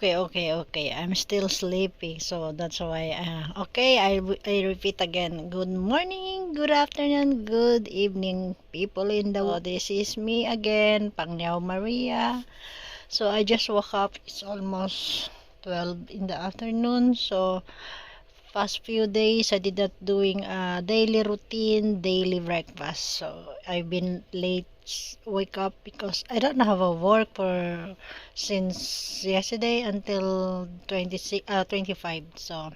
Okay. I'm still sleeping, so that's why. Okay, I repeat again. Good morning, good afternoon, good evening, people in the world. This is me again, Pangyaw Maria. So I just woke up. It's almost 12 in the afternoon. So past few days I did not doing a daily routine, daily breakfast. So I've been late wake up because I don't have a work for since yesterday until 25. So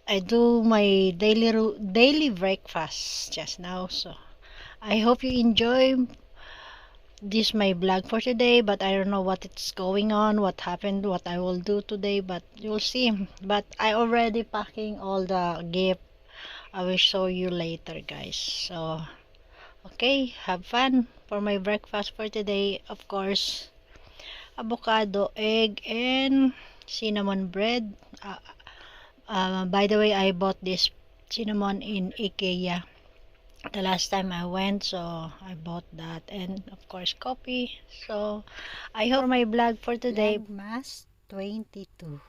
I do my daily breakfast just now. So I hope you enjoy this my vlog for today, but I don't know what it's going on, what happened, what I will do today, but you'll see. But I already packing all the gift. I will show you later, guys. So okay, have fun for my breakfast for today. Of course, avocado, egg, and cinnamon bread. By the way, I bought this cinnamon in Ikea the last time I went, so I bought that, and of course coffee. So I hope for my vlog for today, VLOGMAS 22.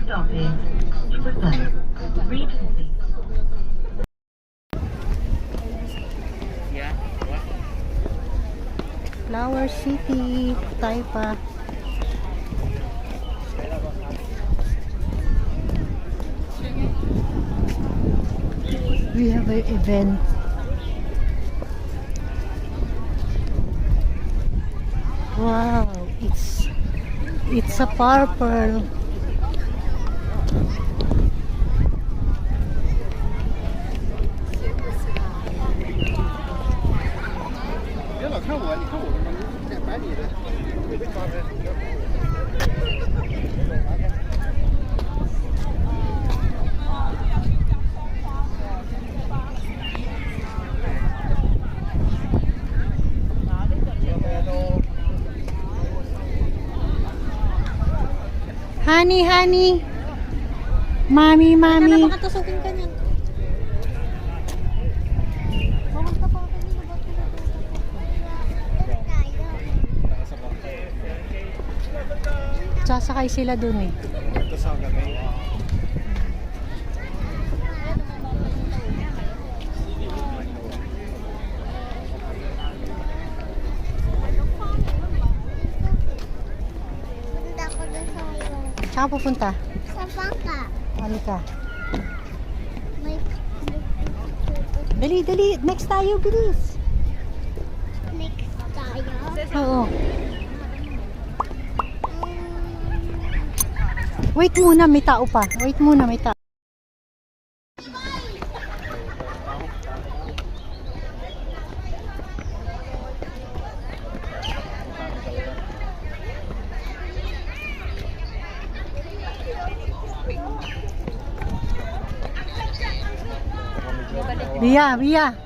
stop is Riverside, Regency. Flowers City Taipa. We have an event. Wow, it's a purple. Honey, honey. Mami, mami. Baka tusukin ka niyan. Bawal ka pa kanina. Sasakay sila dun eh. Saan ka pupunta? Sa bangka. Halika. May Dali, dali. Next tayo, bilis. next tayo. Oo. Wait muna, may tao pa. Wait muna, may tao. Bia, Bia.